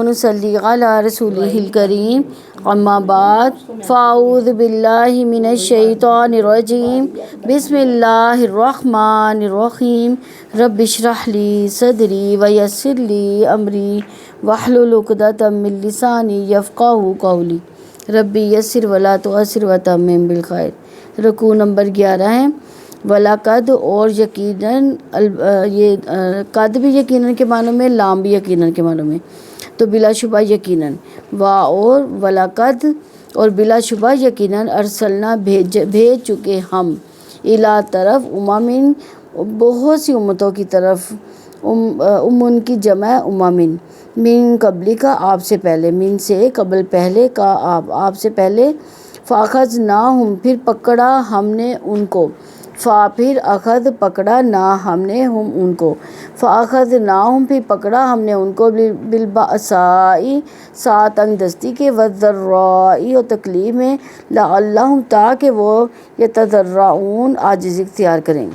ونصلی علی رسولہ الکریم اما بعد فاعوذ باللہ من الشیطان الرجیم بسم اللہ الرحمن الرحیم رب اشرح لی صدری ویسر لی امری واحلل عقدۃ من لسانی یفقہوا قولی ربی یسر ولا تعسر وتمم بالخیر۔ رکوع نمبر 11 ہے ولاقد، اور یقیناً یہ قد بھی یقیناً کے معنوں میں، لام بھی یقیناً کے معنوں میں، تو بلا شبہ یقیناً، اور ولاقد اور بلا شبہ یقیناً ارسلنا بھیج چکے ہم، الا طرف اممن بہت سی امتوں کی طرف، امن کی جمع اممن، من قبلی کا آپ سے پہلے، من سے قبل پہلے کا آپ سے پہلے، فاخذناہم پھر پکڑا ہم نے ان کو، پھر اخذ پکڑا نہ ہم نے ہم ان کو، فاخذناہم پھر پکڑا ہم نے ان کو، بالبأساء ساتھ تنگ دستی کے، والضراء اور تکلیف میں، لعلہم تاکہ وہ یتضرعون عاجزی اختیار کریں۔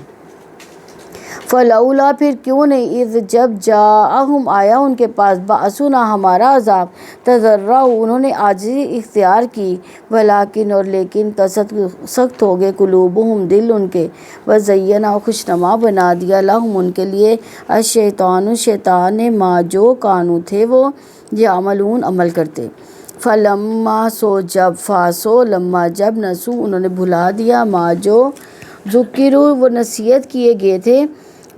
فلولا پھر کیوں نہیں، اذ جب جاءہم آیا ان کے پاس، بأسنا ہمارا عذاب، تضرعوا انہوں نے عاجزی اختیار کی، ولیکن اور لیکن قست سخت ہو گئے، قلوبہم دل ان کے، وزین اور خوشنما بنا دیا، لہم ان کے لیے، الشیطان شیطان نے، ما جو کانو تھے وہ، یعملون عمل کرتے، فلما سو جب، فاسو لما جب، نسو انہوں نے بھلا دیا، ما جو ذکروا وہ نصیحت کیے گئے تھے،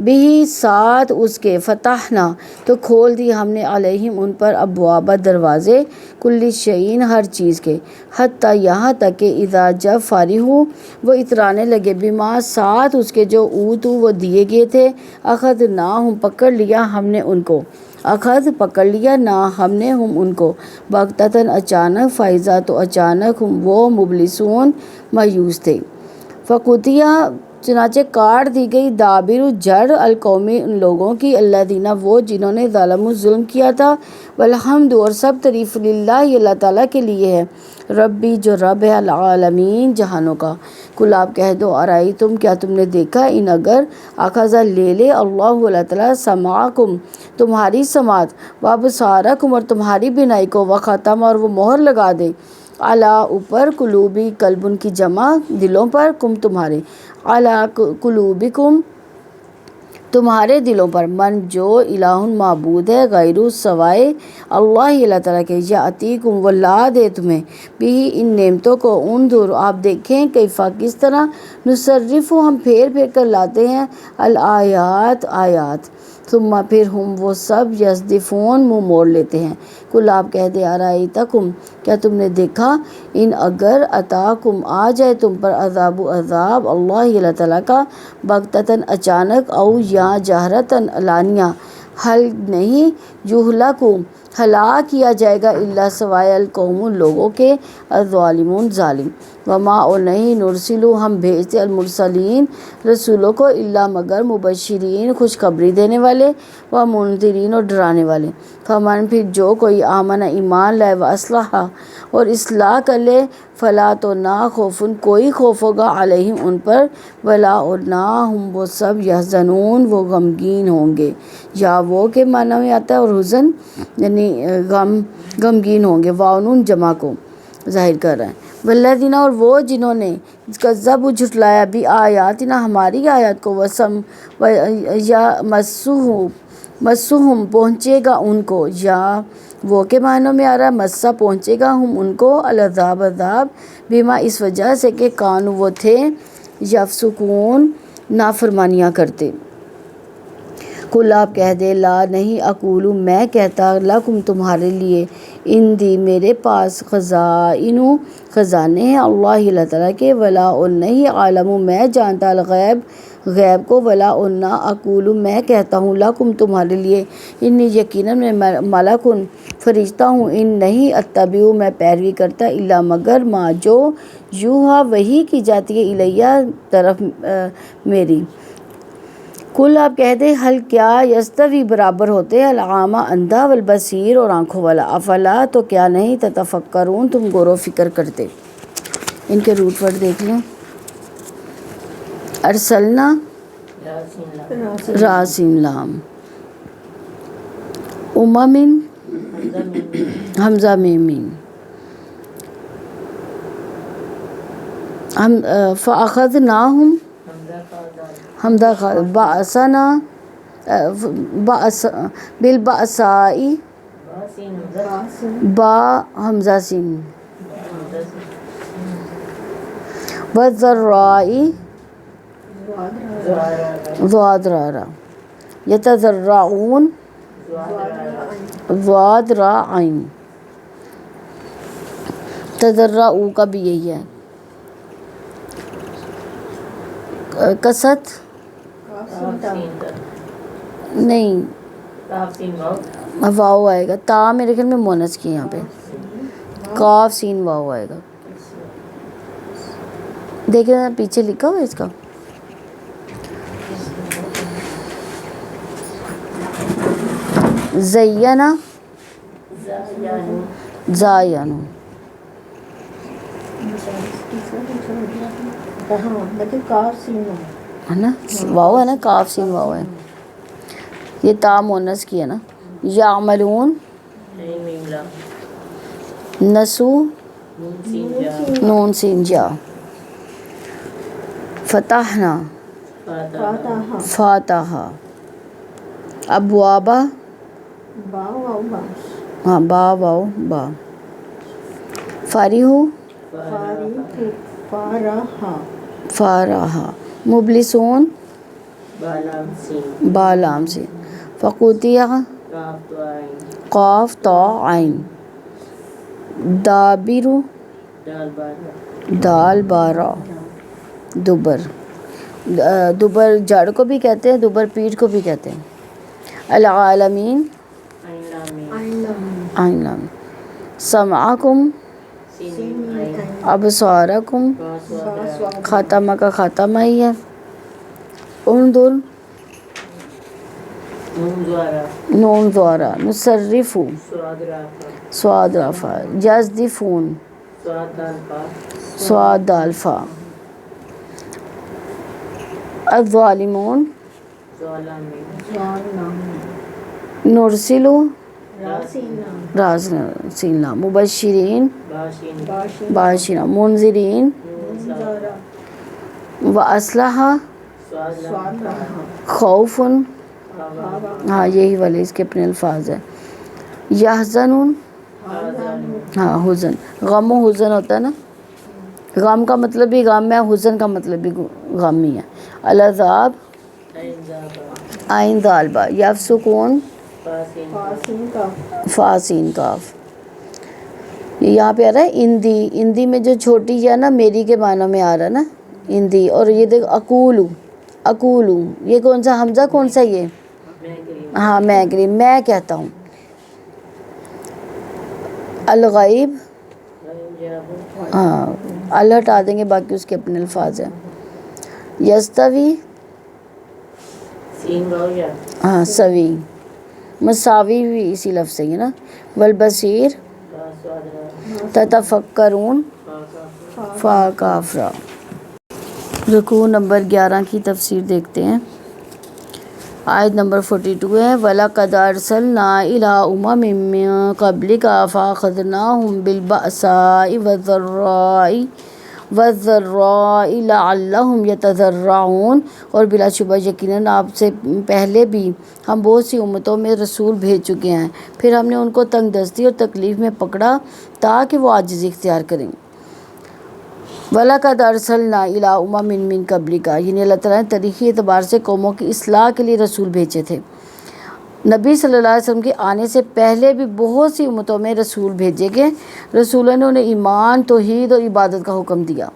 بھی ساتھ اس کے، فتحنا تو کھول دی ہم نے، علیہم ان پر، ابواب دروازے، کل شیء ہر چیز کے، حتی یہاں تک کہ اذا جب فارغو وہ اترانے لگے، بما ساتھ اس کے جو اوتو وہ دیے گئے تھے، اخذناہم پکڑ لیا ہم نے ان کو، اخذ پکڑ لیا نہ ہم نے ہم ان کو، بغتتاً اچانک، فائزہ تو اچانک، ہم وہ مبلسون مایوس تھے، فقطع چنانچہ کاٹ دی گئی، دابر جڑ، القومی ان لوگوں کی، الذین وہ جنہوں نے، ظلموا ظلم کیا تھا، والحمد اور سب تعریف، للہ اللہ تعالیٰ کے لیے ہے، ربی جو رب ہے، العالمین جہانوں کا۔ کل آپ کہہ دو، ارائیتم کیا تم نے دیکھا، ان اگر اخذ لے لے اللہ اللہ تعالیٰ، سماعکم تمہاری سماعت، وابصارکم اور تمہاری بینائی کو، وختم اور وہ مہر لگا دے، علی اوپر، قلوبی قلب ان کی جمع دلوں پر، کم تمہارے، علی قلوبکم تمہارے دلوں پر، من جو الہ معبود ہے، غیر سوائے اللہ اللہ تعالیٰ کے، یاتیکم وہ لا دے تمہیں، بھی ان نعمتوں کو، انظر آپ دیکھیں، کیفا کس طرح، نصرف ہم پھیر پھیر کر لاتے ہیں، الآیات آیات، ثم پھر ہم وہ سب، یصدفون منہ موڑ لیتے ہیں۔ کل آپ کہہ دے، ارائیتکم کیا تم نے دیکھا، ان اگر اتاکم آ جائے تم پر، عذاب اللہ اللہ تعالیٰ کا، بغتتاً اچانک، او یا جہرتاً علانیہ، حل نہیں، یہلکو ہلاک کیا جائے گا، الا سوائے، القوم لوگوں کے، الظالمون ظالم، وما اور نہیں، نرسلو ہم بھیجتے، المرسلین رسولوں کو، الا مگر، مبشرین خوشخبری دینے والے، ومنذرین اور ڈرانے والے، فمن پھر جو کوئی، آمن ایمان لائے، واصلح اور اصلاح کر لے، فلا تو نہ خوفن کوئی خوف ہوگا، علیہم ان پر، ولا اور نہ ہم وہ سب، یحزنون وہ غمگین ہوں گے، یا وہ کے معنی میں آتا ہے، اور حزن یعنی غمگین ہوں گے، واؤن جمع کو ظاہر کر رہا ہے، والذین اور وہ جنہوں نے، کذبوا جھٹلایا، بھی آیاتنا ہماری آیات کو، یا مسہم پہنچے گا ان کو، یا وہ کے معنوں میں آ رہا ہے، مسا پہنچے گا ہم ان کو، العذاب عذاب، بما اس وجہ سے کہ کانوا وہ تھے، یفسقون نافرمانیاں کرتے۔ کل آپ کہہ دے، لا نہیں، اقول میں کہتا، لکم تمہارے لیے، اندی میرے پاس، خزائن خزانے ہیں، اللہ تعالیٰ کے، ولا اور نہیں، عالم میں جانتا، الغیب غیب کو، ولا اور نہ، اقول میں کہتا ہوں، لکم تمہارے لیے، انی یقیناً میں ملکن فرشتہ ہوں، ان نہیں، اتبع میں پیروی کرتا، الا مگر، ما جو یوحیٰ وحی کی جاتی ہے، الیہ طرف میری۔ کل آپ کہہ دے، حل کیا، یستوی برابر ہوتے ہیں، الاعمی اندھا، والبصیر اور آنکھوں والا، افلا تو کیا نہیں، تتفکرون تم غور و فکر کرتے۔ ان کے روٹ ورڈ دیکھ لیں، ارسلنا راسم لام، اممن حمزہ میم ہم فأخذناہم حمزہ بأسنا بالبأسائی با حمزہ سین والضرائی ضاد را یتضرعون ضاد را عین تضرعو کا بھی یہی ہے. کسرت نہیں واو آئے گا. تا میرے خیال میں مونس کی یہاں پہ کاف سین واو آئے گا. دیکھیں پیچھے لکھا ہوا ہے اس کا. زینا زاینو ہے نا واو ہے نا کاف سین واو ہے. یہ تا مونس کی ہے نا. یعملون نسو نون سین جا. فتحنا فاتحہ. ابوابا ہاں با واو با. فارحو فارحا. مبلسون بالام سے. فقوتیہ قاف تا عین. دابرو دال بارا. دبر دبر جڑ کو بھی کہتے ہیں, دبر پیٹھ کو بھی کہتے ہیں. العالمین عین لام. سمعکم ابصارکم خاتمہ کا خاتمہ ہی ہے. انظر نون دوارا. نصرفو سواد رافا. یزدفون سواد دالفا. الظالمون نرسلو راز سینا. مبشرین باشرہ. منذرین و اسلحہ خوف. ہاں یہی والے اس کے اپنے الفاظ ہیں. یحزنون ہاں حزن. غم و حزن ہوتا ہے نا. غم کا مطلب بھی غم ہے, حزن کا مطلب بھی غم ہی ہے. العذاب عین دال با. یفسقون فاسین کاف. یہاں پہ آ رہا ہے اندی. اندی میں جو چھوٹی ہے نا میری کے معنی میں آ رہا ہے نا اندی. اور یہ دیکھ اقولو اقولو. یہ کون سا حمزہ کون سا یہ ہاں میں کریم میں کہتا ہوں. الغیب ہاں ال ہٹا دیں گے باقی اس کے اپنے الفاظ ہیں. یستوی ہاں سوی. مساوی بھی اسی لفظ سے ہے نا. والبصیر تتفکرون فا کافرا. رکوع نمبر 11 کی تفسیر دیکھتے ہیں. آیت نمبر 42 ہے. وَلَقَدْ أَرْسَلْنَا إِلَىٰ أُمَمٍ مِّن قَبْلِكَ فَأَخَذْنَاهُمْ بِالْبَأْسَاءِ وَالضَّرَّاءِ لَعَلَّهُمْ يَتَضَرَّعُونَ. اور بلا شبہ یقیناً آپ سے پہلے بھی ہم بہت سی امتوں میں رسول بھیج چکے ہیں, پھر ہم نے ان کو تنگ دستی اور تکلیف میں پکڑا تاکہ وہ عاجزی اختیار کریں. وَلَقَدْ أَرْسَلْنَا إِلَىٰ أُمَمٍ مِّن قَبْلِكَ یعنی اللہ تعالیٰ نے تاریخی اعتبار سے قوموں کی اصلاح کے لیے رسول بھیجے تھے. نبی صلی اللہ علیہ وسلم کے آنے سے پہلے بھی بہت سی امتوں میں رسول بھیجے گئے. رسولوں نے انہیں ایمان, توحید اور عبادت کا حکم دیا,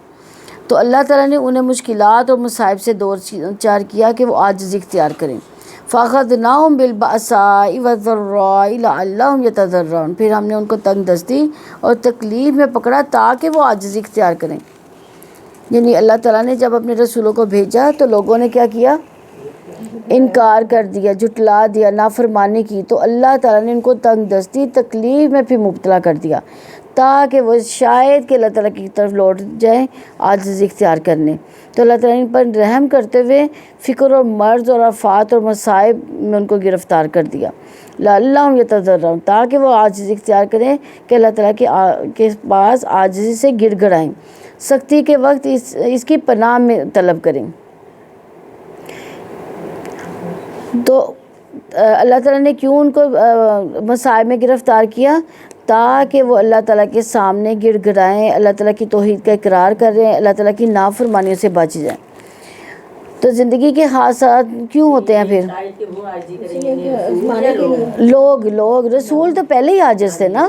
تو اللہ تعالیٰ نے انہیں مشکلات اور مصائب سے دور چار کیا کہ وہ عاجزی اختیار کریں. فَأَخَذْنَاهُمْ بِالْبَأْسَاءِ وَالضَّرَّاءِ لَعَلَّهُمْ يَتَضَرَّعُونَ پھر ہم نے ان کو تنگ دستی اور تکلیف میں پکڑا تاکہ وہ عاجزی اختیار کریں. یعنی اللہ تعالیٰ نے جب اپنے رسولوں کو بھیجا تو لوگوں نے کیا کیا؟ انکار کر دیا, جھٹلا دیا, نافرمانی کی. تو اللہ تعالیٰ نے ان کو تنگ دستی تکلیف میں پھر مبتلا کر دیا تاکہ وہ شاید کہ اللہ تعالیٰ کی طرف لوٹ جائیں عاجزی اختیار کرنے. تو اللہ تعالیٰ نے ان پر رحم کرتے ہوئے فکر اور مرض اور آفات اور مصائب میں ان کو گرفتار کر دیا. لعلہم یتضرعون، تاکہ وہ عاجزی اختیار کریں کہ اللہ تعالیٰ کے پاس عاجزی سے گڑ گڑائیں، سختی کے وقت اس کی پناہ میں طلب کریں۔ تو اللہ تعالیٰ نے کیوں ان کو مصائب میں گرفتار کیا؟ تاکہ وہ اللہ تعالیٰ کے سامنے گڑ گڑائیں، اللہ تعالیٰ کی توحید کا اقرار کریں، اللہ تعالیٰ کی نافرمانیوں سے بچ جائیں۔ تو زندگی کے حادثات کیوں ہوتے ہیں پھر؟ لوگ رسول تو پہلے ہی عاجز تھے نا،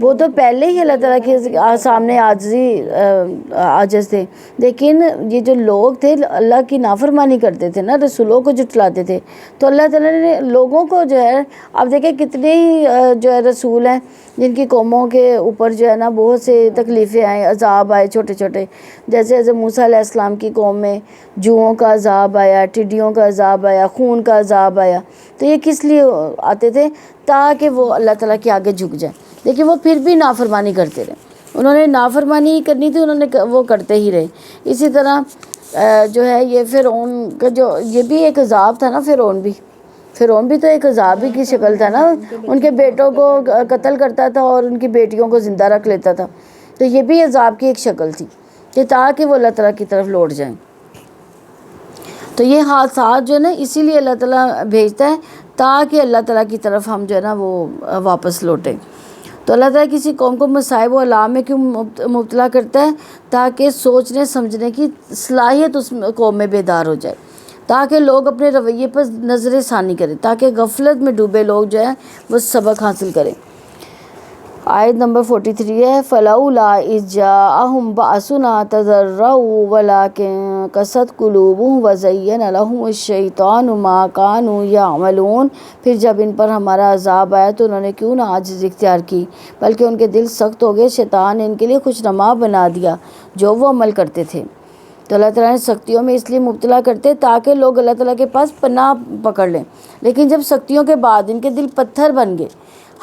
وہ تو پہلے ہی اللہ تعالیٰ کے سامنے عاجز تھے، لیکن یہ جو لوگ تھے اللہ کی نافرمانی کرتے تھے نا، رسولوں کو جھٹلاتے تھے، تو اللہ تعالیٰ نے لوگوں کو جو ہے، اب دیکھیں کتنے ہی جو ہے رسول ہیں جن کی قوموں کے اوپر جو ہے نا بہت سے تکلیفیں آئیں، عذاب آئے چھوٹے چھوٹے، جیسے حضرت موسیٰ علیہ السلام کی قوم میں جوؤں کا عذاب آیا، ٹڈیوں کا عذاب آیا، خون کا عذاب آیا۔ تو یہ کس لیے آتے تھے؟ تاکہ وہ اللہ تعالیٰ کے آگے جھک جائیں، لیکن وہ پھر بھی نافرمانی کرتے رہے، انہوں نے نافرمانی کرنی تھی، انہوں نے وہ کرتے ہی رہے۔ اسی طرح جو ہے یہ فرعون کا جو یہ بھی ایک عذاب تھا نا، فرعون بھی تو ایک عذاب ہی کی شکل تھا نا، ان کے بیٹوں کو قتل کرتا تھا اور ان کی بیٹیوں کو زندہ رکھ لیتا تھا، تو یہ بھی عذاب کی ایک شکل تھی کہ تاکہ وہ اللہ تعالیٰ کی طرف لوٹ جائیں۔ تو یہ حادثات جو ہے نا اسی لیے اللہ تعالیٰ بھیجتا ہے تاکہ اللہ تعالیٰ کی طرف ہم جو ہے نا وہ واپس لوٹیں۔ تو اللہ تعالیٰ کسی قوم کو مصائب و آلام میں کیوں مبتلا کرتا ہے؟ تاکہ سوچنے سمجھنے کی صلاحیت اس قوم میں بیدار ہو جائے، تاکہ لوگ اپنے رویے پر نظر ثانی کریں، تاکہ غفلت میں ڈوبے لوگ جو ہیں وہ سبق حاصل کریں۔ آیت نمبر 43 ہے، فَلَوْلَا إِذْ جَاءَهُمْ بَأْسُنَا تَضَرَّعُوا وَلَٰكِن قَسَتْ قُلُوبُهُمْ وَزَيَّنَ لَهُمُ الشَّيْطَانُ مَا كَانُوا يَعْمَلُونَ، پھر جب ان پر ہمارا عذاب آیا تو انہوں نے کیوں نہ عاجزی اختیار کی، بلکہ ان کے دل سخت ہو گئے، شیطان نے ان کے لیے خوشنما بنا دیا جو وہ عمل کرتے تھے۔ تو اللہ تعالیٰ نے سختیوں میں اس لیے مبتلا کرتے تاکہ لوگ اللہ تعالیٰ کے پاس پناہ پکڑ لیں، لیکن جب سختیوں کے بعد ان کے دل پتھر بن گئے،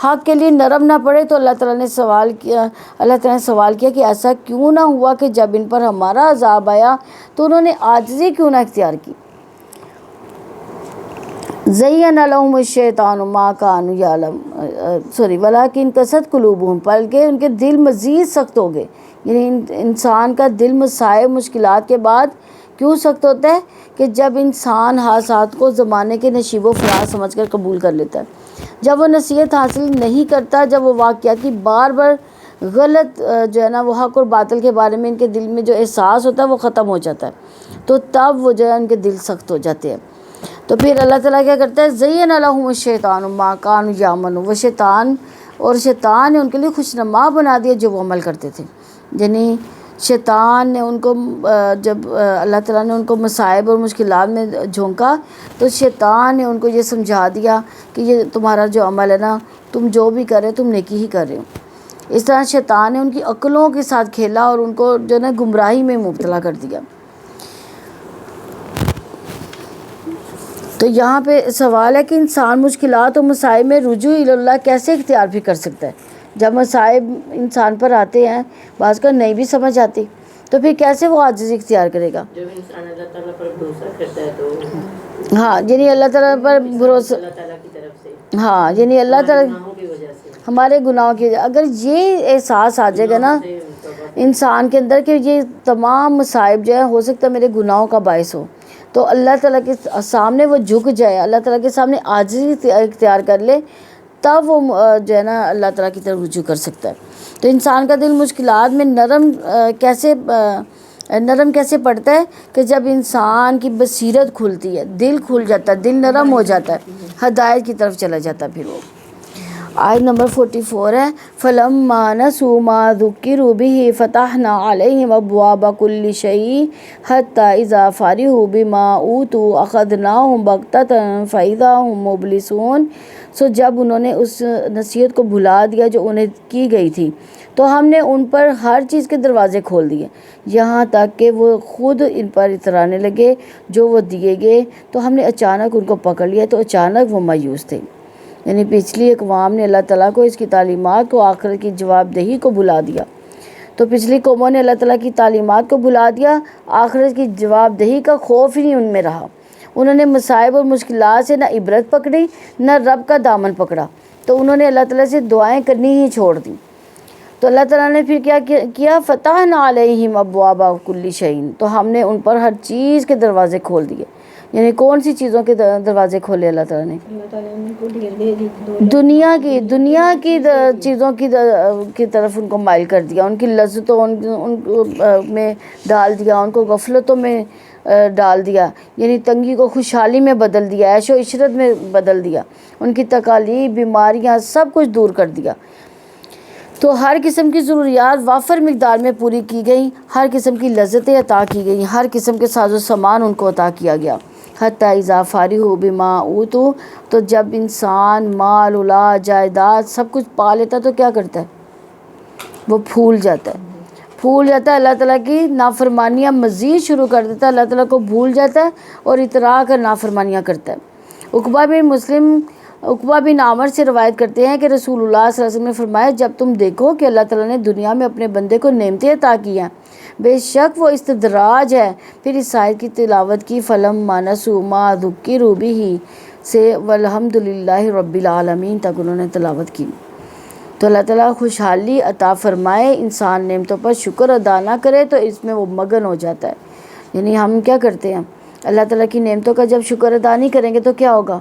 حق کے لیے نرم نہ پڑے، تو اللہ تعالیٰ نے سوال کیا کہ ایسا کیوں نہ ہوا کہ جب ان پر ہمارا عذاب آیا تو انہوں نے عاجزی کیوں نہ اختیار کی۔ زین لہم الشیطان ما کانوا یعملون ولکن قست قلوبہم، بلکہ ان کے دل مزید سخت ہو گئے۔ یعنی انسان کا دل مصائب مشکلات کے بعد کیوں سخت ہوتا ہے؟ کہ جب انسان حادثات کو زمانے کے نشیب و فراز سمجھ کر قبول کر لیتا ہے، جب وہ نصیحت حاصل نہیں کرتا، جب وہ واقعات کی بار بار غلط جو ہے نا وہ حق اور باطل کے بارے میں ان کے دل میں جو احساس ہوتا ہے وہ ختم ہو جاتا ہے، تو تب وہ جو ہے ان کے دل سخت ہو جاتے ہیں۔ تو پھر اللہ تعالیٰ کیا کرتا ہے؟ زین لہم الشیطان ما کانوا یعملون، وہ شیطان نے ان کے لیے خوشنما بنا دیا جو وہ عمل کرتے تھے۔ یعنی شیطان نے ان کو جب اللہ تعالیٰ نے ان کو مصائب اور مشکلات میں جھونکا تو شیطان نے ان کو یہ سمجھا دیا کہ یہ تمہارا جو عمل ہے نا، تم جو بھی کر رہے تم نیکی ہی کر رہے ہو۔ اس طرح شیطان نے ان کی عقلوں کے ساتھ کھیلا اور ان کو جو ہے نا گمراہی میں مبتلا کر دیا۔ تو یہاں پہ سوال ہے کہ انسان مشکلات اور مصائب میں رجوع اللہ کیسے اختیار بھی کر سکتا ہے؟ جب مصائب انسان پر آتے ہیں، بعض کا نہیں بھی سمجھ آتی، تو پھر کیسے وہ عاجزی اختیار کرے گا؟ جب انسان اللہ تعالیٰ پر بھروسہ کرتا ہے تو ہاں، یعنی اللہ تعالیٰ پر بھروسہ، اللہ تعالیٰ کی طرف سے، ہاں یعنی اللہ تعالیٰ گناہوں کی وجہ سے، ہمارے گناہوں کی وجہ، اگر یہ احساس آ جائے گا نا انسان کے اندر کہ یہ تمام مصائب جو ہے ہو سکتا ہے میرے گناہوں کا باعث ہو، تو اللہ تعالیٰ کے سامنے وہ جھک جائے، اللہ تعالیٰ کے سامنے عاجزی اختیار کر لے، تب وہ جو ہے نا اللہ تعالیٰ کی طرف رجوع کر سکتا ہے۔ تو انسان کا دل مشکلات میں نرم کیسے پڑتا ہے؟ کہ جب انسان کی بصیرت کھلتی ہے، دل کھل جاتا ہے، دل نرم ہو جاتا ہے، ہدایت کی طرف چلا جاتا ہے۔ پھر وہ آیت نمبر 44 ہے، فَلَمَّا نَسُوا مَا ذُكِّرُوا بِهِ فَتَحْنَا عَلَيْهِمْ أَبْوَابَ كُلِّ شَيْءٍ حَتَّى إِذَا فَرِحُوا بِمَا أُوتُوا أَخَذْنَاهُمْ بَغْتَةً فَإِذَا هُمْ مُبْلِسُونَ، جب انہوں نے اس نصیحت کو بھلا دیا جو انہیں کی گئی تھی تو ہم نے ان پر ہر چیز کے دروازے کھول دیے، یہاں تک کہ وہ خود ان پر اترانے لگے جو وہ دیے گئے، تو ہم نے اچانک ان کو پکڑ لیا تو اچانک وہ مایوس تھے۔ یعنی پچھلی اقوام نے اللہ تعالیٰ کو، اس کی تعلیمات کو، آخرت کی جواب دہی کو بھلا دیا، تو پچھلی قوموں نے اللہ تعالیٰ کی تعلیمات کو بھلا دیا، آخرت کی جواب دہی کا خوف ہی نہیں ان میں رہا، انہوں نے مصائب اور مشکلات سے نہ عبرت پکڑی نہ رب کا دامن پکڑا، تو انہوں نے اللہ تعالیٰ سے دعائیں کرنی ہی چھوڑ دیں۔ تو اللہ تعالیٰ نے پھر کیا فتحنا علیہم ابواب کل شیء، تو ہم نے ان پر ہر چیز کے دروازے کھول دیے۔ یعنی کون سی چیزوں کے دروازے کھولے اللہ تعالیٰ نے؟ اللہ تعالیٰ نے ان کو ڈھیر دے دی، دنیا کی چیزوں کی طرف ان کو مائل کر دیا، ان کی لذتوں میں ڈال دیا، ان کو غفلتوں میں ڈال دیا، یعنی تنگی کو خوشحالی میں بدل دیا، عیش و عشرت میں بدل دیا، ان کی تکالیف، بیماریاں سب کچھ دور کر دیا۔ تو ہر قسم کی ضروریات وافر مقدار میں پوری کی گئیں، ہر قسم کی لذتیں عطا کی گئیں، ہر قسم کے ساز و سامان ان کو عطا کیا گیا۔ حتی اذا فرحوا بما اوتوا، تو جب انسان مال اولاد جائیداد سب کچھ پا لیتا تو کیا کرتا ہے؟ وہ پھول جاتا ہے، اللہ تعالیٰ کی نافرمانیاں مزید شروع کر دیتا ہے، اللہ تعالیٰ کو بھول جاتا ہے اور اترا کر نافرمانیاں کرتا ہے۔ عقبہ بن عامر سے روایت کرتے ہیں کہ رسول اللہ صلی اللہ علیہ وسلم نے فرمایا، جب تم دیکھو کہ اللہ تعالیٰ نے دنیا میں اپنے بندے کو نعمتیں عطا کی ہیں، بے شک وہ استدراج ہے۔ پھر اس آیت کی تلاوت کی، فَلَمَّا نَسُوا مَا ذُكِّرُوا بِهِ سے وَالْحَمْدُ لِلَّهِ رَبِّ الْعَالَمِينَ تک انہوں نے تلاوت کی۔ تو اللہ تعالیٰ خوشحالی عطا فرمائے، انسان نعمتوں پر شکر ادا نہ کرے تو اس میں وہ مگن ہو جاتا ہے۔ یعنی ہم کیا کرتے ہیں؟ اللہ تعالیٰ کی نعمتوں کا جب شکر ادا نہیں کریں گے تو کیا ہوگا؟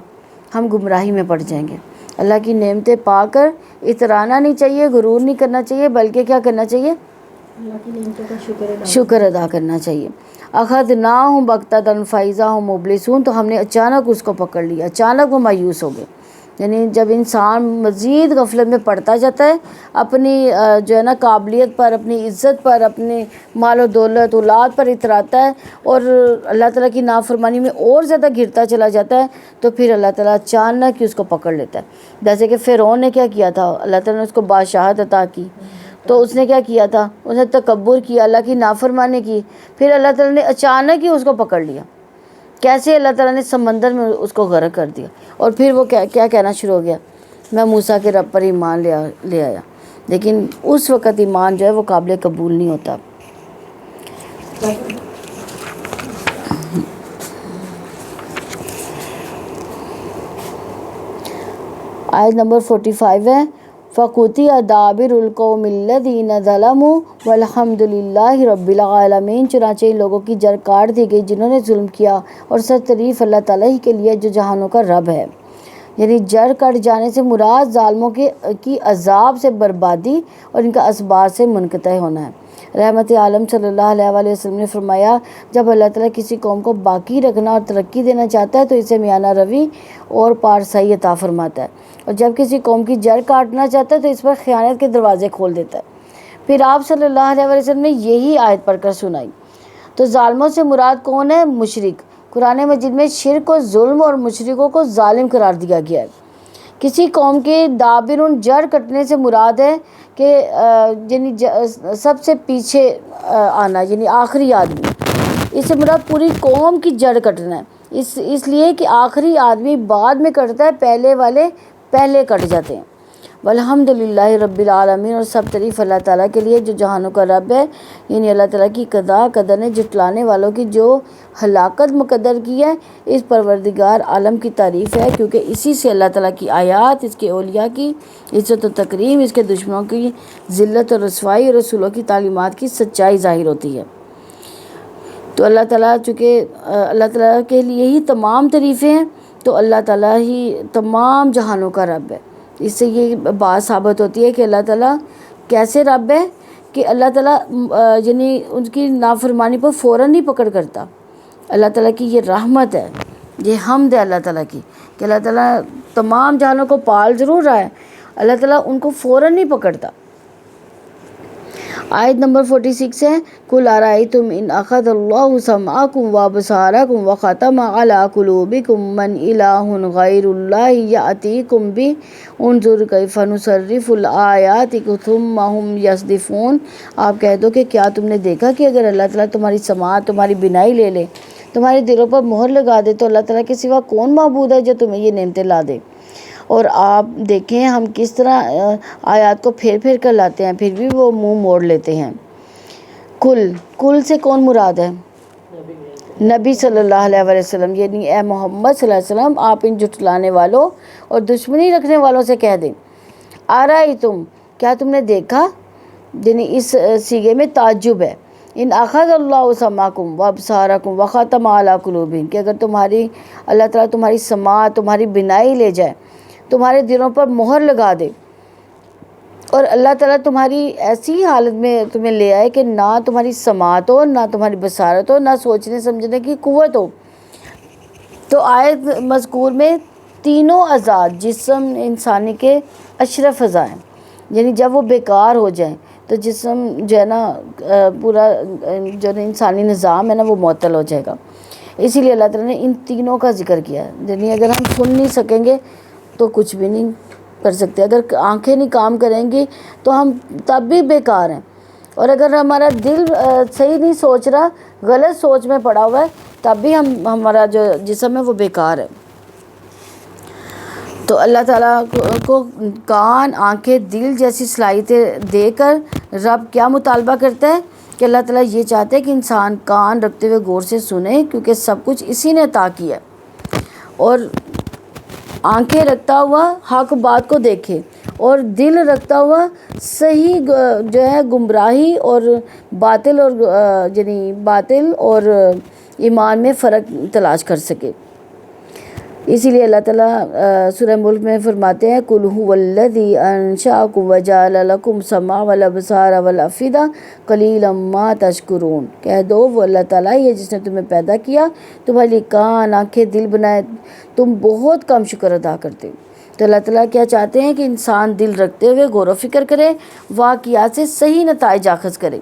ہم گمراہی میں پڑ جائیں گے۔ اللہ کی نعمتیں پا کر اترانا نہیں چاہیے، غرور نہیں کرنا چاہیے، بلکہ کیا کرنا چاہیے؟ اللہ کی نعمتوں کا شکر ادا کرنا چاہیے۔ اخذناہم بغتۃ فاذا ہم مبلسون، تو ہم نے اچانک اس کو پکڑ لیا، اچانک وہ مایوس ہو گئے۔ یعنی جب انسان مزید غفلت میں پڑتا جاتا ہے، اپنی جو ہے نا قابلیت پر، اپنی عزت پر، اپنے مال و دولت اولاد پر اتراتا ہے اور اللہ تعالیٰ کی نافرمانی میں اور زیادہ گرتا چلا جاتا ہے، تو پھر اللہ تعالیٰ اچانک ہی اس کو پکڑ لیتا ہے۔ جیسے کہ فرعون نے کیا کیا تھا، اللہ تعالیٰ نے اس کو بادشاہت عطا کی، تو اس نے کیا کیا تھا؟ اس نے تکبر کیا، اللہ کی نافرمانی کی، پھر اللہ تعالیٰ نے اچانک ہی اس کو پکڑ لیا۔ کیسے؟ اللہ تعالیٰ نے سمندر میں اس کو غرق کر دیا، اور پھر وہ کیا کہنا شروع ہو گیا؟ میں موسیٰ کے رب پر ایمان لے آیا۔ لیکن اس وقت ایمان جو ہے وہ قابل قبول نہیں ہوتا۔ آیت نمبر 45 ہے، فَقُطِعَ دَابِرُ الْقَوْمِ الَّذِينَ ظَلَمُوا وَالْحَمْدُ لِلَّهِ رَبِّ الْعَالَمِينَ، چنانچہ ان لوگوں کی جڑ کاٹ دی گئی جنہوں نے ظلم کیا، اور سرتریف اللہ تعالیٰ ہی کے لیے جو جہانوں کا رب ہے۔ یعنی جڑ کٹ جانے سے مراد ظالموں کی عذاب سے بربادی اور ان کا اسباب سے منقطع ہونا ہے۔ رحمت عالم صلی اللہ علیہ وآلہ وسلم نے فرمایا، جب اللہ تعالیٰ کسی قوم کو باقی رکھنا اور ترقی دینا چاہتا ہے تو اسے میانہ روی اور پارسائی عطا فرماتا ہے، اور جب کسی قوم کی جڑ کاٹنا چاہتا ہے تو اس پر خیانت کے دروازے کھول دیتا ہے۔ پھر آپ صلی اللہ علیہ وآلہ وسلم نے یہی آیت پڑھ کر سنائی۔ تو ظالموں سے مراد کون ہے؟ مشرک۔ قرآن مجید میں شرک و ظلم اور مشرکوں کو ظالم قرار دیا گیا ہے۔ کسی قوم کے دابرون جڑ کٹنے سے مراد ہے کہ یعنی سب سے پیچھے آنا، یعنی آخری آدمی، اس سے مراد پوری قوم کی جڑ کٹنا ہے، اس لیے کہ آخری آدمی بعد میں کٹتا ہے، پہلے والے پہلے کٹ جاتے ہیں۔ والحمد للہ رب العالمین، اور سب تعریف اللہ تعالیٰ کے لیے جو جہانوں کا رب ہے۔ یعنی اللہ تعالیٰ کی قضا نے جھٹلانے والوں کی جو ہلاکت مقدر کی ہے، اس پروردگار عالم کی تعریف ہے، کیونکہ اسی سے اللہ تعالیٰ کی آیات، اس کے اولیاء کی عزت و تکریم، اس کے دشمنوں کی ذلت اور رسوائی، اور رسولوں کی تعلیمات کی سچائی ظاہر ہوتی ہے۔ تو اللہ تعالیٰ، چونکہ اللہ تعالیٰ کے لیے ہی تمام تعریفیں ہیں، تو اللہ تعالیٰ ہی تمام جہانوں کا رب ہے۔ اس سے یہ بات ثابت ہوتی ہے کہ اللہ تعالیٰ کیسے رب ہے، کہ اللہ تعالیٰ یعنی ان کی نافرمانی پر فوراً نہیں پکڑ کرتا۔ اللہ تعالیٰ کی یہ رحمت ہے، یہ حمد ہے اللہ تعالیٰ کی، کہ اللہ تعالیٰ تمام جہانوں کو پال ضرور رہا ہے، اللہ تعالیٰ ان کو فوراً نہیں پکڑتا۔ آیت نمبر 46 ہے، قُلْ أَرَأَيْتُمْ إِنْ أَخَذَ اللَّهُ سَمْعَكُمْ وَأَبْصَارَكُمْ وَخَتَمَ عَلَى قُلُوبِكُمْ مَنْ إِلَٰهٌ غَيْرُ اللَّهِ يَأْتِيكُمْ بِهِ انظُرْ كَيْفَ نُصَرِّفُ الْآيَاتِ ثُمَّ هُمْ يَصْدِفُونَ۔ آپ کہہ دو کہ کیا تم نے دیکھا کہ اگر اللہ تعالیٰ تمہاری سماعت، تمہاری بینائی لے لے، تمہارے دلوں پر مہر لگا دے، تو اللہ تعالیٰ کے سوا کون معبود ہے جو تمہیں یہ نعمتیں لا دے؟ اور آپ دیکھیں ہم کس طرح آیات کو پھیر پھیر کر لاتے ہیں، پھر بھی وہ منہ موڑ لیتے ہیں۔ کل سے کون مراد ہے؟ نبی صلی اللہ علیہ وسلم یعنی اے محمد صلی اللہ علیہ وسلم آپ ان جھٹلانے والوں اور دشمنی رکھنے والوں سے کہہ دیں آرائیتم کیا تم نے دیکھا، یعنی اس صیغے میں تعجب ہے، ان اخذ اللہ سمعکم وابصارکم وختم علی قلوبہم کہ اگر اللہ تعالیٰ تمہاری سماعت تمہاری بینائی لے جائے، تمہارے دلوں پر مہر لگا دے، اور اللہ تعالیٰ تمہاری ایسی حالت میں تمہیں لے آئے کہ نہ تمہاری سماعت ہو، نہ تمہاری بصارت ہو، نہ سوچنے سمجھنے کی قوت ہو، تو آیت مذکور میں تینوں اعضاء جسم انسانی کے اشرف اعضاء ہیں، یعنی جب وہ بیکار ہو جائیں تو جسم جو ہے نا پورا جو انسانی نظام ہے نا وہ معطل ہو جائے گا، اسی لیے اللہ تعالیٰ نے ان تینوں کا ذکر کیا ہے، یعنی اگر ہم سن نہیں سکیں گے تو کچھ بھی نہیں کر سکتے، اگر آنکھیں نہیں کام کریں گی تو ہم تب بھی بیکار ہیں، اور اگر ہمارا دل صحیح نہیں سوچ رہا، غلط سوچ میں پڑا ہوا ہے، تب بھی ہمارا جو جسم ہے وہ بیکار ہے۔ تو اللہ تعالیٰ کو کان، آنکھیں، دل جیسی صلاحیتیں دے کر رب کیا مطالبہ کرتا ہے کہ اللہ تعالیٰ یہ چاہتے ہیں کہ انسان کان رکھتے ہوئے غور سے سنے، کیونکہ سب کچھ اسی نے عطا کیا ہے، اور آنکھیں رکھتا ہوا حق بات کو دیکھے، اور دل رکھتا ہوا صحیح جو ہے گمراہی اور باطل اور ایمان میں فرق تلاش کر سکے۔ اسی لیے اللہ تعالیٰ سورہ ملک میں فرماتے ہیں قُلْ هُوَ الَّذِي أَنشَأَكُمْ وَجَعَلَ لَكُمْ السَّمْعَ وَالْأَبْصَارَ وَالْأَفْئِدَةَ قَلِيلًا مَا تَشْكُرُونَ کہہ دو وہ اللہ تعالیٰ یہ جس نے تمہیں پیدا کیا، تمہارے لیے کان، آنکھیں، دل بنائے، تم بہت کم شکر ادا کرتے ہو۔ تو اللہ تعالیٰ کیا چاہتے ہیں کہ انسان دل رکھتے ہوئے غور و فکر کرے، واقعات سے صحیح نتائج اخذ کرے۔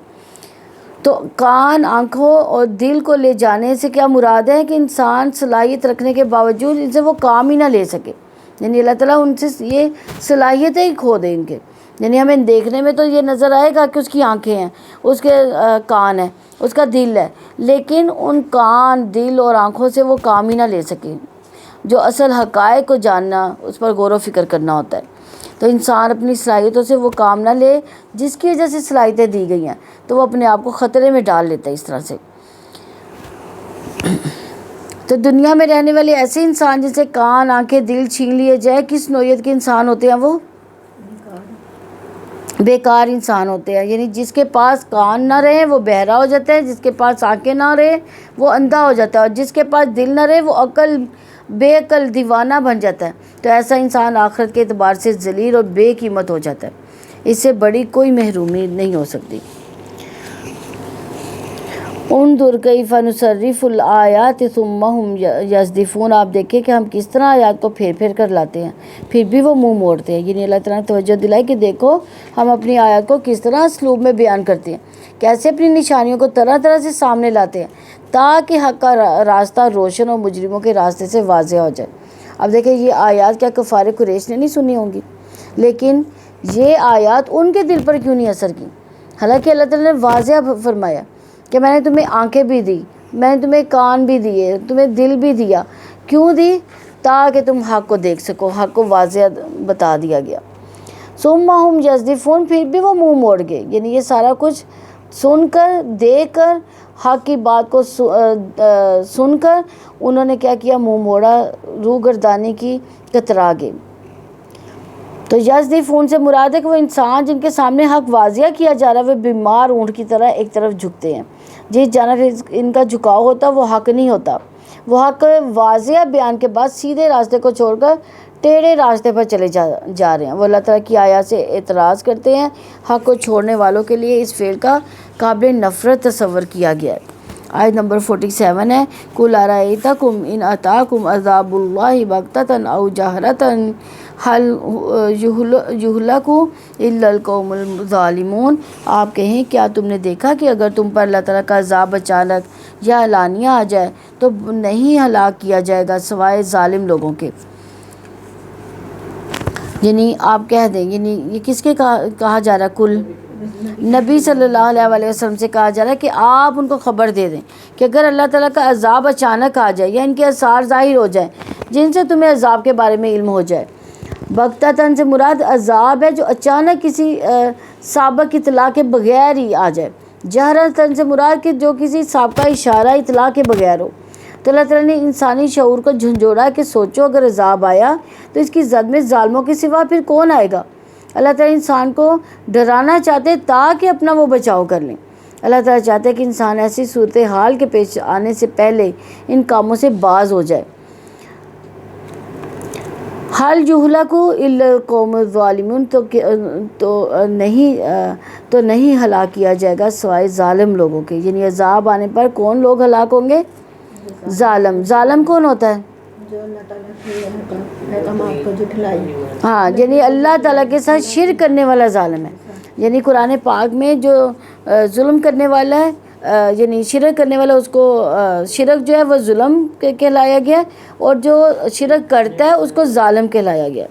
تو کان، آنکھوں اور دل کو لے جانے سے کیا مراد ہے کہ انسان صلاحیت رکھنے کے باوجود ان سے وہ کام ہی نہ لے سکے، یعنی اللہ تعالیٰ ان سے یہ صلاحیتیں ہی کھو دے ان کے، یعنی ہمیں دیکھنے میں تو یہ نظر آئے گا کہ اس کی آنکھیں ہیں، اس کے کان ہیں، اس کا دل ہے، لیکن ان کان، دل اور آنکھوں سے وہ کام ہی نہ لے سکے، جو اصل حقائق کو جاننا، اس پر غور و فکر کرنا ہوتا ہے۔ تو انسان اپنی صلاحیتوں سے وہ کام نہ لے جس کی وجہ سے صلاحیتیں دی گئی ہیں، تو وہ اپنے آپ کو خطرے میں ڈال لیتا ہے اس طرح سے۔ تو دنیا میں رہنے والے ایسے انسان جن سے کان، آنکھیں، دل چھین لیے جائے، کس نوعیت کے انسان ہوتے ہیں؟ وہ بیکار انسان ہوتے ہیں، یعنی جس کے پاس کان نہ رہے وہ بہرا ہو جاتا ہے، جس کے پاس آنکھیں نہ رہے وہ اندھا ہو جاتا ہے، اور جس کے پاس دل نہ رہے وہ بے عقل دیوانہ بن جاتا ہے۔ تو ایسا انسان آخرت کے اعتبار سے ذلیل اور بے قیمت ہو جاتا ہے، اس سے بڑی کوئی محرومی نہیں ہو سکتی۔ انظر کیف نصرف الآیات ثم هم یصدفون آپ دیکھیں کہ ہم کس طرح آیات کو پھیر پھیر کر لاتے ہیں، پھر بھی وہ منہ موڑتے ہیں، یعنی اللہ تعالیٰ نے توجہ دلائی کہ دیکھو ہم اپنی آیات کو کس طرح اسلوب میں بیان کرتے ہیں، کیسے اپنی نشانیوں کو طرح طرح سے سامنے لاتے ہیں تاکہ حق کا راستہ روشن اور مجرموں کے راستے سے واضح ہو جائے۔ اب دیکھیں یہ آیات کیا کفار قریش نے نہیں سنی ہوں گی، لیکن یہ آیات ان کے دل پر کیوں نہیں اثر کی؟ حالانکہ اللہ تعالیٰ نے واضح فرمایا کہ میں نے تمہیں آنکھیں بھی دی، میں نے تمہیں کان بھی دیے، تمہیں دل بھی دیا، کیوں دی؟ تاکہ تم حق کو دیکھ سکو، حق کو واضح بتا دیا گیا۔ ثم هم یصدفون پھر بھی وہ منہ موڑ گئے، یعنی یہ سارا کچھ سن کر، دیکھ کر، حق کی بات کو سن کر انہوں نے کیا کیا؟ منہ موڑا، روح گردانی کی، کترا گئے۔ تو یصدفون سے مراد ہے کہ وہ انسان جن کے سامنے حق واضح کیا جا رہا ہے وہ بیمار اونٹ کی طرح ایک طرف جھکتے ہیں، جس جانب ان کا جھکاؤ ہوتا وہ حق نہیں ہوتا، وہ حق واضح بیان کے بعد سیدھے راستے کو چھوڑ کر ٹیڑھے راستے پر چلے جا رہے ہیں، وہ اللہ تعالیٰ کی آیات سے اعتراض کرتے ہیں۔ حق کو چھوڑنے والوں کے لیے اس فعل کا قابل نفرت تصور کیا گیا ہے۔ آیت نمبر 47 ہے قُلْ أَرَأَيْتَكُمْ إِنْ أَتَاكُمْ عَذَابُ اللَّهِ بَغْتَةً أَوْ جَهْرَةً هَلْ يُهْلَكُ إِلَّا الْقَوْمُ الظَّالِمُونَ آپ کہیں کیا تم نے دیکھا کہ اگر تم پر اللہ تعالیٰ کا عذاب اچانک یا اعلانیہ آ جائے تو نہیں ہلاک کیا جائے گا سوائے ظالم لوگوں کے۔ یعنی آپ کہہ دیں، یعنی یہ کس کے کہا جا رہا ہے؟ کل نبی صلی اللہ علیہ وسلم سے کہا جا رہا ہے کہ آپ ان کو خبر دے دیں کہ اگر اللہ تعالیٰ کا عذاب اچانک آ جائے یا ان کے آثار ظاہر ہو جائیں جن سے تمہیں عذاب کے بارے میں علم ہو جائے۔ بغتتاً سے مراد عذاب ہے جو اچانک کسی سابق اطلاع کے بغیر ہی آ جائے، جہرتاً سے مراد کہ جو کسی سابقہ اشارہ اطلاع کے بغیر ہو۔ تو اللہ تعالیٰ نے انسانی شعور کو جھنجھوڑا کہ سوچو اگر عذاب آیا تو اس کی زد میں ظالموں کے سوا پھر کون آئے گا۔ اللہ تعالیٰ انسان کو ڈرانا چاہتے تاکہ اپنا وہ بچاؤ کر لیں۔ اللہ تعالیٰ چاہتے ہیں کہ انسان ایسی صورتحال کے پیش آنے سے پہلے ان کاموں سے باز ہو جائے۔ حال یہلک الا القوم الظالمون، تو نہیں ہلاک کیا جائے گا سوائے ظالم لوگوں کے، یعنی عذاب آنے پر کون لوگ ہلاک ہوں گے؟ ظالم۔ ظالم کون ہوتا ہے؟ جو اللہ تعالیٰ کے احکامات کو جھٹلائی۔ ہاں، یعنی اللہ تعالیٰ کے ساتھ شرک کرنے والا ظالم ہے۔ یعنی قرآن پاک میں جو ظلم کرنے والا ہے، یعنی شرک کرنے والا، اس کو شرک جو ہے وہ ظلم کہلایا گیا، اور جو شرک کرتا ہے اس کو ظالم کہلایا گیا۔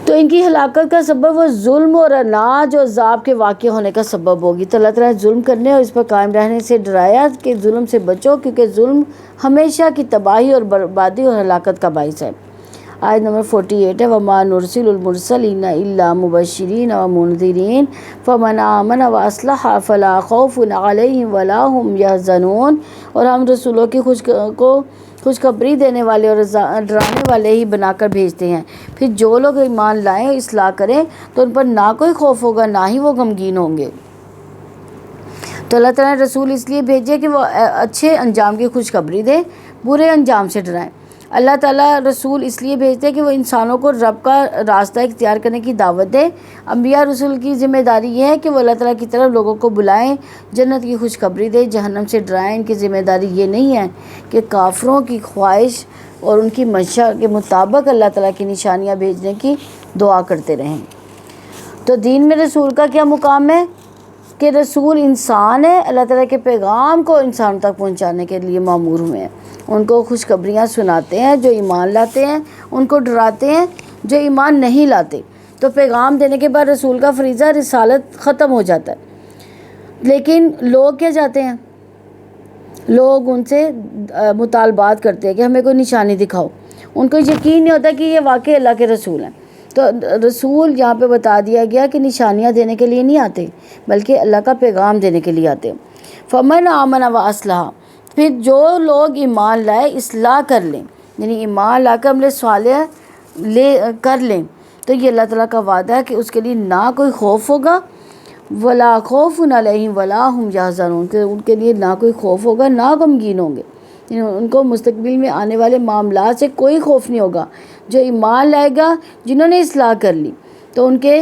تو ان کی ہلاکت کا سبب وہ ظلم اور اناج اور عذاب کے واقع ہونے کا سبب ہوگی۔ تو اللہ تعالیٰ نے ظلم کرنے اور اس پر قائم رہنے سے ڈرایا کہ ظلم سے بچو، کیونکہ ظلم ہمیشہ کی تباہی اور بربادی اور ہلاکت کا باعث ہے۔ آیت نمبر 48 ہے، وَمَا نُرْسِلُ الْمُرْسَلِينَ إِلَّا مُبَشِّرِينَ وَمُنذِرِينَ فَمَنْ آمَنَ وَأَصْلَحَ فَلَا خَوْفٌ عَلَيْهِمْ وَلَا هُمْ يَحْزَنُونَ۔ اور ہم رسولوں کی خوشخبری دینے والے اور ڈرانے والے ہی بنا کر بھیجتے ہیں، پھر جو لوگ ایمان لائیں اور اصلاح کریں تو ان پر نہ کوئی خوف ہوگا نہ ہی وہ غمگین ہوں گے۔ تو اللہ تعالیٰ نے رسول اس لیے بھیجے کہ وہ اچھے انجام کی خوشخبری دیں، برے انجام سے ڈرائیں۔ اللہ تعالیٰ رسول اس لیے بھیجتے ہیں کہ وہ انسانوں کو رب کا راستہ اختیار کرنے کی دعوت دے۔ انبیاء رسول کی ذمہ داری یہ ہے کہ وہ اللہ تعالیٰ کی طرف لوگوں کو بلائیں، جنت کی خوشخبری دیں، جہنم سے ڈرائیں۔ ان کی ذمہ داری یہ نہیں ہے کہ کافروں کی خواہش اور ان کی منشا کے مطابق اللہ تعالیٰ کی نشانیاں بھیجنے کی دعا کرتے رہیں۔ تو دین میں رسول کا کیا مقام ہے کہ رسول انسان ہے، اللہ تعالیٰ کے پیغام کو انسانوں تک پہنچانے کے لیے مامور ہوئے ہیں۔ ان کو خوشخبریاں سناتے ہیں جو ایمان لاتے ہیں، ان کو ڈراتے ہیں جو ایمان نہیں لاتے۔ تو پیغام دینے کے بعد رسول کا فریضہ رسالت ختم ہو جاتا ہے۔ لیکن لوگ کیا چاہتے ہیں؟ لوگ ان سے مطالبات کرتے ہیں کہ ہمیں کوئی نشانی دکھاؤ۔ ان کو یقین نہیں ہوتا کہ یہ واقعی اللہ کے رسول ہیں۔ تو رسول یہاں پہ بتا دیا گیا کہ نشانیاں دینے کے لیے نہیں آتے بلکہ اللہ کا پیغام دینے کے لیے آتے۔ فمن آمن واصلح، پھر جو لوگ ایمان لائے اصلاح کر لیں، یعنی ایمان لا کر عمل صالح کر لیں، تو یہ اللہ تعالیٰ کا وعدہ ہے کہ اس کے لیے نہ کوئی خوف ہوگا، ولا خوف علیہم ولا ہم یحزنون، کہ ان کے لیے نہ کوئی خوف ہوگا نہ غمگین ہوں گے، یعنی ان کو مستقبل میں آنے والے معاملات سے کوئی خوف نہیں ہوگا۔ جو ایمان لائے گا، جنہوں نے اصلاح کر لی، تو ان کے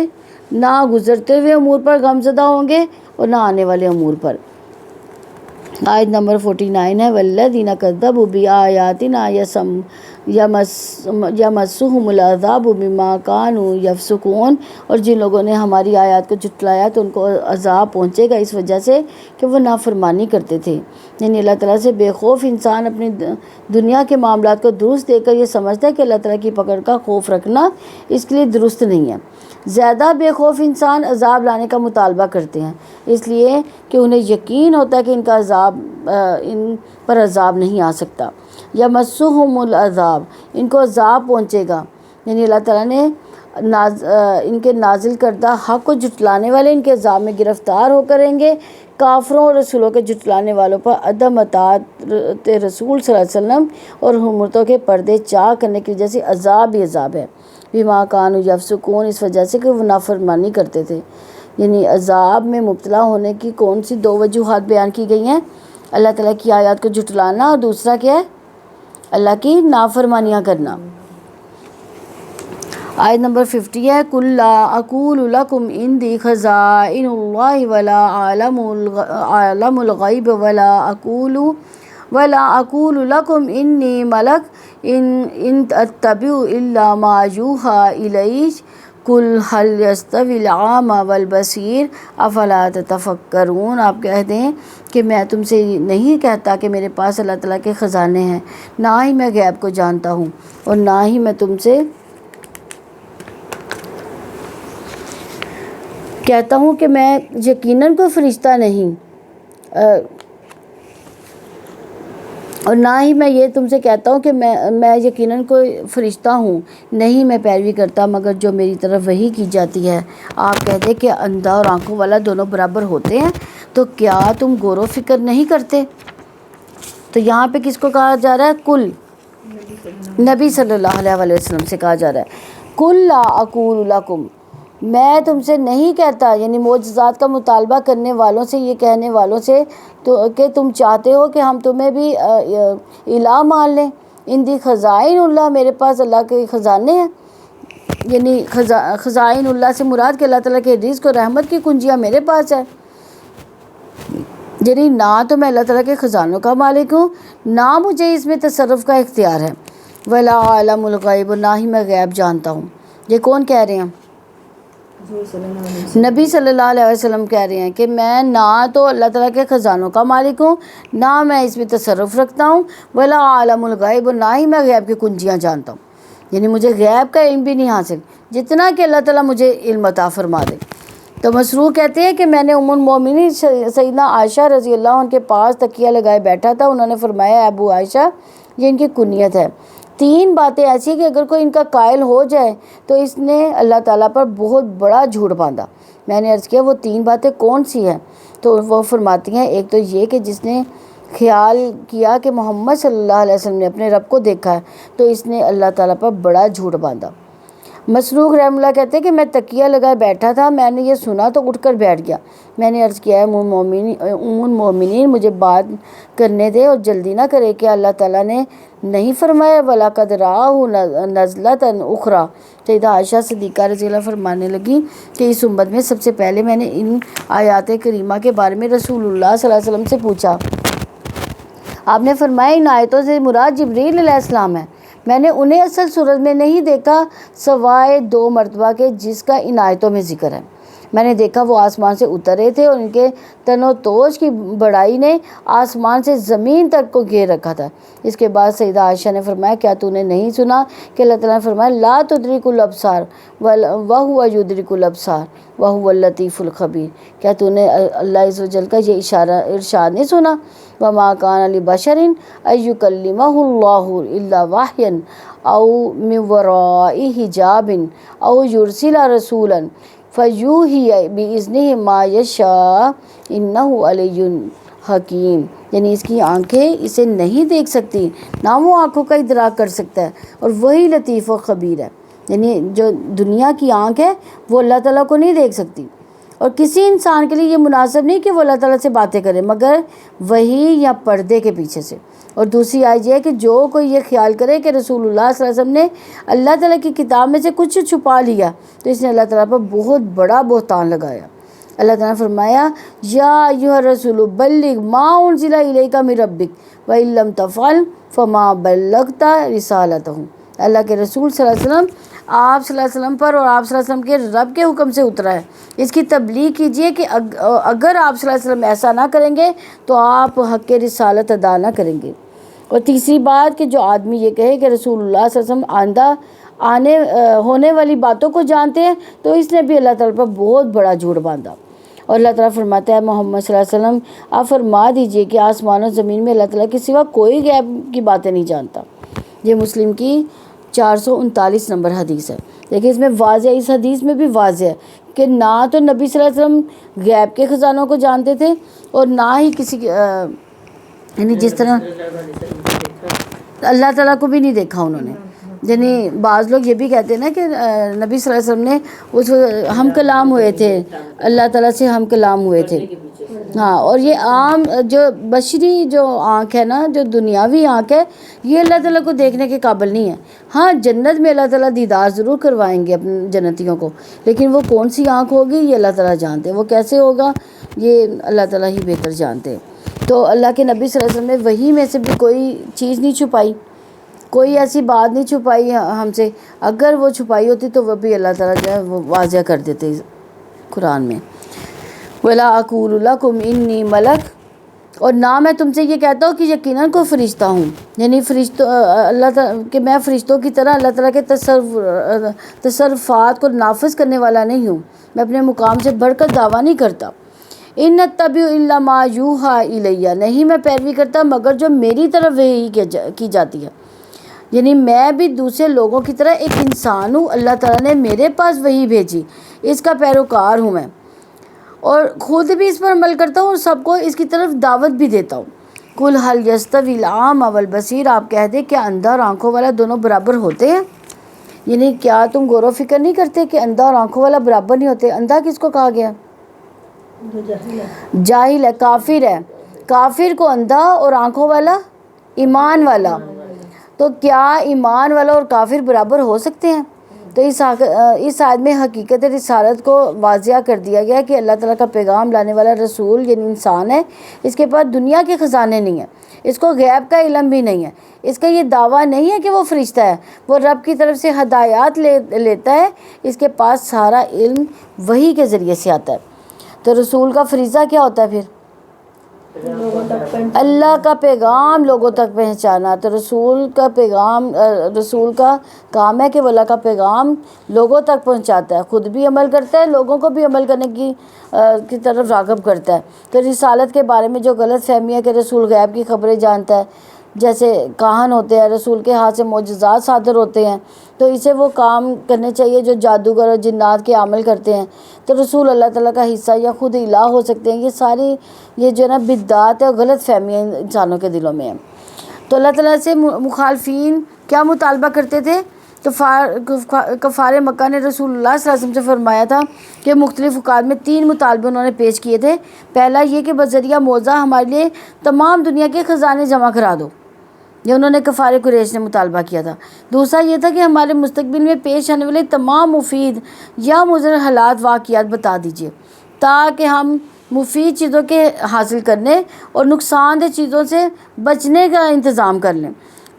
نہ گزرتے ہوئے امور پر غم زدہ ہوں گے اور نہ آنے والے امور پر۔ آیت نمبر 49 ہے، والذین کذبوا بآیاتنا یمسهم العذاب بما كانوا یفسقون، اور جن لوگوں نے ہماری آیات کو جھٹلایا تو ان کو عذاب پہنچے گا اس وجہ سے کہ وہ نافرمانی کرتے تھے۔ یعنی اللہ تعالیٰ سے بے خوف انسان اپنی دنیا کے معاملات کو درست دیکھ کر یہ سمجھتا ہے کہ اللہ تعالیٰ کی پکڑ کا خوف رکھنا اس کے لیے درست نہیں ہے۔ زیادہ بے خوف انسان عذاب لانے کا مطالبہ کرتے ہیں، اس لیے کہ انہیں یقین ہوتا ہے کہ ان پر عذاب نہیں آ سکتا۔ یمسہم العذاب، ان کو عذاب پہنچے گا، یعنی اللہ تعالیٰ نے ان کے نازل کردہ حق کو جھٹلانے والے ان کے عذاب میں گرفتار ہو کریں گے۔ کافروں اور رسولوں کے جھٹلانے والوں پر عدم اطاعت رسول صلی اللہ علیہ وسلم اور حرمتوں کے پردے چاک کرنے کی وجہ سے عذاب ہی عذاب ہے، بما کانوا یفسقون، اس وجہ سے کہ وہ نافرمانی کرتے تھے۔ یعنی عذاب میں مبتلا ہونے کی کون سی دو وجوہات بیان کی گئی ہیں؟ اللہ تعالیٰ کی آیات کو جھٹلانا، اور دوسرا کیا ہے؟ اللہ کی نافرمانیاں کرنا۔ آیت نمبر 50 ہے، قُل لا اقول لکم عندی خزائن اللہ ولا اعلم الغیب ولا اقول لکم انی ملک ان اتبع الا ما یوحی الی قُلْ هَلْ يَسْتَوِي الْأَعْمَى وَالْبَصِيرُ أَفَلَا تَتَفَكَّرُونَ، آپ کہہ دیں کہ میں تم سے نہیں کہتا کہ میرے پاس اللہ تعالیٰ کے خزانے ہیں، نہ ہی میں غیب کو جانتا ہوں، اور نہ ہی میں تم سے کہتا ہوں کہ میں یقیناً کوئی فرشتہ نہیں۔ اور نہ ہی میں یہ تم سے کہتا ہوں کہ میں یقیناً کوئی فرشتہ ہوں، نہیں میں پیروی کرتا مگر جو میری طرف وحی کی جاتی ہے۔ آپ کہہ دیں کہ اندھا اور آنکھوں والا دونوں برابر ہوتے ہیں، تو کیا تم غور و فکر نہیں کرتے؟ تو یہاں پہ کس کو کہا جا رہا ہے؟ کل نبی صلی اللہ علیہ وسلم سے کہا جا رہا ہے، کل لا اقول لکم، میں تم سے نہیں کہتا، یعنی معجزات کا مطالبہ کرنے والوں سے، یہ کہنے والوں سے تو کہ تم چاہتے ہو کہ ہم تمہیں بھی الہ مان لیں۔ اندی خزائن اللہ، میرے پاس اللہ کے خزانے ہیں، یعنی خزائن اللہ سے مراد کہ اللہ تعالیٰ کے رزق اور رحمت کی کنجیاں میرے پاس ہے۔ یعنی نہ تو میں اللہ تعالیٰ کے خزانوں کا مالک ہوں، نہ مجھے اس میں تصرف کا اختیار ہے، ولا عالم الغیب، نہ ہی میں غیب جانتا ہوں۔ یہ کون کہہ رہے ہیں؟ نبی صلی اللہ علیہ وسلم کہہ رہے ہیں کہ میں نہ تو اللہ تعالیٰ کے خزانوں کا مالک ہوں، نہ میں اس میں تصرف رکھتا ہوں، ولا عالم الغیب، نہ ہی میں غیب کی کنجیاں جانتا ہوں، یعنی مجھے غیب کا علم بھی نہیں حاصل، جتنا کہ اللہ تعالیٰ مجھے علم عطا فرما دے۔ تو مسروق کہتے ہیں کہ میں نے ام المومنین سیدنا عائشہ رضی اللہ عنہ کے پاس تکیہ لگائے بیٹھا تھا، انہوں نے فرمایا ابو عائشہ، یہ ان کی کنیت ہے، 3 باتیں ایسی کہ اگر کوئی ان کا قائل ہو جائے تو اس نے اللہ تعالیٰ پر بہت بڑا جھوٹ باندھا۔ میں نے عرض کیا وہ 3 باتیں کون سی ہیں؟ تو وہ فرماتی ہیں ایک تو یہ کہ جس نے خیال کیا کہ محمد صلی اللہ علیہ وسلم نے اپنے رب کو دیکھا ہے تو اس نے اللہ تعالیٰ پر بڑا جھوٹ باندھا۔ مسروق رحمہ اللہ کہتے ہیں کہ میں تکیہ لگائے بیٹھا تھا، میں نے یہ سنا تو اٹھ کر بیٹھ گیا، میں نے عرض کیا ہے ام المومنین مجھے بات کرنے دے اور جلدی نہ کرے، کہ اللہ تعالیٰ نے نہیں فرمایا وَلَقَدْ رَآهُ نَزْلَةً أُخْرَىٰ؟ سیدہ عائشہ صدیقہ رضی اللہ فرمانے لگی کہ اس امت میں سب سے پہلے میں نے ان آیات کریمہ کے بارے میں رسول اللہ صلی اللہ علیہ وسلم سے پوچھا، آپ نے فرمایا ان آیتوں سے مراد جبریل علیہ السلام ہے، میں نے انہیں اصل صورت میں نہیں دیکھا سوائے 2 مرتبہ کے جس کا ان آیتوں میں ذکر ہے۔ میں نے دیکھا وہ آسمان سے اترے تھے اور ان کے تن و توج کی بڑائی نے آسمان سے زمین تک کو گھیر رکھا تھا۔ اس کے بعد سیدہ عائشہ نے فرمایا کیا تو نے نہیں سنا کہ اللہ تعالیٰ نے فرمایا لا تدرک الابصار وہو یدرک الابصار وہو اللطیف الخبیر؟ کیا تو نے اللہ عز و جل کا یہ ارشاد نہیں سنا؟ وما کان لبشر ان یکلمہ اللہ الا وحیا او من وراء حجاب او یرسل رسولا فیوحی بإذنہ ما یشاء انہ علی حکیم، یعنی اس کی آنکھیں اسے نہیں دیکھ سکتی، نہ وہ آنکھوں کا ادراک کر سکتا ہے، اور وہی لطیف و خبیر ہے، یعنی جو دنیا کی آنکھ ہے وہ اللہ تعالیٰ کو نہیں دیکھ سکتی، اور کسی انسان کے لیے یہ مناسب نہیں کہ وہ اللہ تعالیٰ سے باتیں کرے مگر وحی یا پردے کے پیچھے سے۔ اور دوسری آیت یہ ہے کہ جو کوئی یہ خیال کرے کہ رسول اللہ صلی اللہ علیہ وسلم نے اللہ تعالیٰ کی کتاب میں سے کچھ چھپا لیا تو اس نے اللہ تعالیٰ پر بہت بڑا بہتان لگایا۔ اللہ تعالیٰ نے فرمایا یا ایھا الرسول بلغ ما انزل الیک من ربک وان لم تفعل فما بلغت رسالتہ۔ اللہ کے رسول صلی اللہ علیہ وسلم آپ صلی اللہ علیہ وسلم پر اور آپ صلی اللہ علیہ وسلم کے رب کے حکم سے اترا ہے، اس کی تبلیغ کیجئے کہ اگر آپ صلی اللہ علیہ وسلم ایسا نہ کریں گے تو آپ حق رسالت ادا نہ کریں گے۔ اور تیسری بات کہ جو آدمی یہ کہے کہ رسول اللہ صلی اللہ علیہ وسلم آندہ ہونے والی باتوں کو جانتے ہیں تو اس نے بھی اللہ تعالیٰ پر بہت بڑا جھوٹ باندھا۔ اور اللہ تعالیٰ فرماتا ہے محمد صلی اللہ علیہ وسلم آپ فرما دیجئے کہ آسمان و زمین میں اللہ تعالیٰ کے سوا کوئی غیب کی باتیں نہیں جانتا۔ یہ مسلم کی 439 نمبر حدیث ہے۔ دیکھیں اس میں واضح، اس حدیث میں بھی واضح ہے کہ نہ تو نبی صلی اللہ علیہ وسلم غیب کے خزانوں کو جانتے تھے اور نہ ہی کسی یعنی جس طرح اللہ تعالیٰ کو بھی نہیں دیکھا انہوں نے۔ یعنی بعض لوگ یہ بھی کہتے ہیں نا کہ نبی صلی اللہ علیہ وسلم نے اس ہم کلام ہوئے تھے، اللہ تعالیٰ سے ہم کلام ہوئے تھے۔ ہاں، اور یہ عام جو بشری جو آنکھ ہے نا، جو دنیاوی آنکھ ہے، یہ اللہ تعالیٰ کو دیکھنے کے قابل نہیں ہے۔ ہاں جنت میں اللہ تعالیٰ دیدار ضرور کروائیں گے اپنے جنتیوں کو، لیکن وہ کون سی آنکھ ہوگی یہ اللہ تعالیٰ جانتے ہیں، وہ کیسے ہوگا یہ اللہ تعالیٰ ہی بہتر جانتے ہیں۔ تو اللہ کے نبی صلی اللہ علیہ وسلم نے وحی میں سے بھی کوئی چیز نہیں چھپائی، کوئی ایسی بات نہیں چھپائی ہم سے، اگر وہ چھپائی ہوتی تو وہ بھی اللہ تعالیٰ جو ہے وہ واضح کر دیتے قرآن میں۔ وَلَا أَقُولُ لَكُمْ إِنِّي مَلَكٌ، اور نہ میں تم سے یہ کہتا ہوں کہ یقیناً کوئی فرشتہ ہوں، یعنی فرشتوں اللہ تعالیٰ کہ میں فرشتوں کی طرح اللہ تعالیٰ کے تصرفات کو نافذ کرنے والا نہیں ہوں، میں اپنے مقام سے بڑھ کر دعویٰ نہیں کرتا۔ ان اتبع الا ما یوحی الیہ، نہیں میں پیروی کرتا مگر جو میری طرف وحی کی جاتی ہے، یعنی میں بھی دوسرے لوگوں کی طرح ایک انسان ہوں، اللہ تعالیٰ نے میرے پاس وحی بھیجی، اس کا پیروکار ہوں میں، اور خود بھی اس پر عمل کرتا ہوں اور سب کو اس کی طرف دعوت بھی دیتا ہوں۔ قل هل یستوی الاعمی والبصیر، آپ کہہ دیں کیا اندھا اور آنکھوں والا دونوں برابر ہوتے ہیں؟ یعنی کیا تم غور و فکر نہیں کرتے کہ اندھا اور آنکھوں والا برابر نہیں ہوتے؟ اندھا کس کو کہا گیا؟ جو جاہل ہے، جاہل ہے، کافر ہے، کافر کو اندھا اور آنکھوں والا ایمان والا، تو کیا ایمان والا اور کافر برابر ہو سکتے ہیں؟ تو اس آیت میں حقیقت رسالت کو واضح کر دیا گیا کہ اللہ تعالیٰ کا پیغام لانے والا رسول یعنی انسان ہے، اس کے پاس دنیا کے خزانے نہیں ہیں، اس کو غیب کا علم بھی نہیں ہے، اس کا یہ دعویٰ نہیں ہے کہ وہ فرشتہ ہے، وہ رب کی طرف سے ہدایات لیتا ہے، اس کے پاس سارا علم وحی کے ذریعے سے آتا ہے۔ تو رسول کا فریضہ کیا ہوتا ہے پھر؟ لوگوں تک پہنچ، اللہ کا پیغام لوگوں تک پہنچانا۔ تو رسول کا کام ہے کہ وہ اللہ کا پیغام لوگوں تک پہنچاتا ہے، خود بھی عمل کرتا ہے، لوگوں کو بھی عمل کرنے کی طرف راغب کرتا ہے۔ تو رسالت کے بارے میں جو غلط فہمی ہے کہ رسول غیب کی خبریں جانتا ہے، جیسے کاہن ہوتے ہیں، رسول کے ہاتھ سے معجزات صادر ہوتے ہیں، تو اسے وہ کام کرنے چاہیے جو جادوگر اور جنات کے عمل کرتے ہیں۔ تو رسول اللہ تعالیٰ کا حصہ یا خود الہ ہو سکتے ہیں۔ یہ ساری یہ جو ہے نا بدعات ہے اور غلط فہمیاں انسانوں کے دلوں میں ہیں۔ تو اللہ تعالیٰ سے مخالفین کیا مطالبہ کرتے تھے؟ تو کفار مکہ نے رسول اللہ صلی اللہ علیہ وسلم سے فرمایا تھا کہ مختلف اوقات میں 3 مطالبے انہوں نے پیش کیے تھے۔ پہلا یہ کہ بذریعہ معجزہ ہمارے لیے تمام دنیا کے خزانے جمع کرا دو، یہ انہوں نے کفار قریش نے مطالبہ کیا تھا۔ دوسرا یہ تھا کہ ہمارے مستقبل میں پیش آنے والے تمام مفید یا مضر حالات واقعات بتا دیجیے تاکہ ہم مفید چیزوں کے حاصل کرنے اور نقصان دہ چیزوں سے بچنے کا انتظام کر لیں۔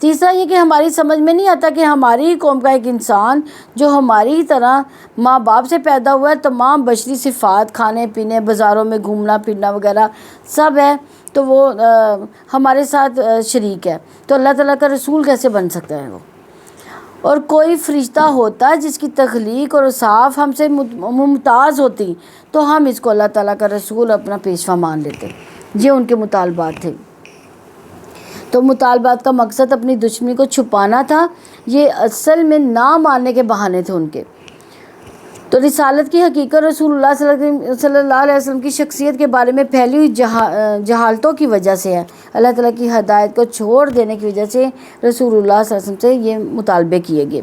تیسرا یہ کہ ہماری سمجھ میں نہیں آتا کہ ہماری قوم کا ایک انسان جو ہماری طرح ماں باپ سے پیدا ہوا ہے، تمام بشری صفات، کھانے پینے، بازاروں میں گھومنا پھرنا وغیرہ سب ہے، تو وہ ہمارے ساتھ شریک ہے، تو اللہ تعالیٰ کا رسول کیسے بن سکتا ہے وہ؟ اور کوئی فرشتہ ہوتا جس کی تخلیق اور اوصاف ہم سے ممتاز ہوتی تو ہم اس کو اللہ تعالیٰ کا رسول اپنا پیشوا مان لیتے۔ یہ ان کے مطالبات تھے۔ تو مطالبات کا مقصد اپنی دشمنی کو چھپانا تھا، یہ اصل میں نہ ماننے کے بہانے تھے ان کے۔ تو رسالت کی حقیقت رسول اللہ صلی اللہ علیہ وسلم کی شخصیت کے بارے میں پھیلی ہوئی جہالتوں کی وجہ سے ہے، اللہ تعالیٰ کی ہدایت کو چھوڑ دینے کی وجہ سے رسول اللہ صلی اللہ علیہ وسلم سے یہ مطالبے کیے گئے۔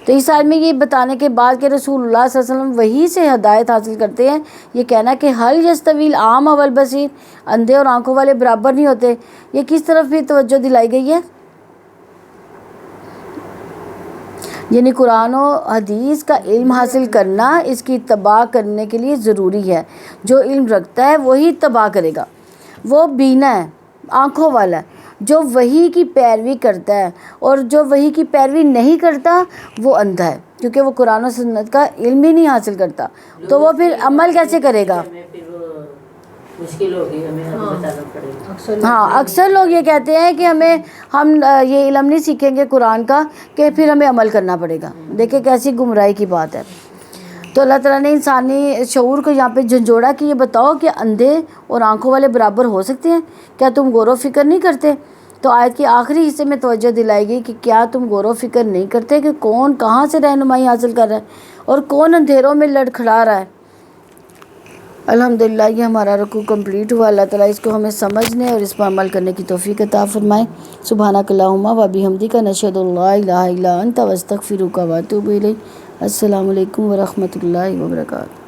تو اس آیت میں یہ بتانے کے بعد کہ رسول اللہ صلی اللہ علیہ وسلم وہی سے ہدایت حاصل کرتے ہیں، یہ کہنا کہ هل یستوی الاعمی والبصیر، اندھے اور آنکھوں والے برابر نہیں ہوتے، یہ کس طرف بھی توجہ دلائی گئی ہے؟ یعنی قرآن و حدیث کا علم حاصل کرنا اس کی اتباع کرنے کے لیے ضروری ہے۔ جو علم رکھتا ہے وہی اتباع کرے گا، وہ بینا ہے، آنکھوں والا ہے، جو وحی کی پیروی کرتا ہے، اور جو وحی کی پیروی نہیں کرتا وہ اندھا ہے، کیونکہ وہ قرآن و سنت کا علم ہی نہیں حاصل کرتا، تو وہ پھر عمل کیسے کرے گا؟ مشکل ہوگی، ہمیں بتانا پڑے گا۔ ہاں، اکثر لوگ یہ کہتے ہیں کہ ہم یہ علم نہیں سیکھیں گے قرآن کا کہ پھر ہمیں عمل کرنا پڑے گا۔ دیکھیں کیسی گمراہی کی بات ہے۔ تو اللہ تعالیٰ نے انسانی شعور کو یہاں پہ جھنجھوڑا کہ یہ بتاؤ کہ اندھے اور آنکھوں والے برابر ہو سکتے ہیں؟ کیا تم غور و فکر نہیں کرتے؟ تو آیت کے آخری حصے میں توجہ دلائی گئی کہ کیا تم غور و فکر نہیں کرتے کہ کون کہاں سے رہنمائی حاصل کر رہا ہے اور کون اندھیروں میں لڑکھڑا رہا ہے۔ الحمدللہ یہ ہمارا رکوع کمپلیٹ ہوا۔ اللہ تعالیٰ اس کو ہمیں سمجھنے اور اس پر عمل کرنے کی توفیق عطا فرمائے۔ سبحانک اللہم و بحمدک، نشہد ان لا الہ الا انت، نستغفرک و نتوب الیک۔ السلام علیکم ورحمۃ اللہ وبرکاتہ۔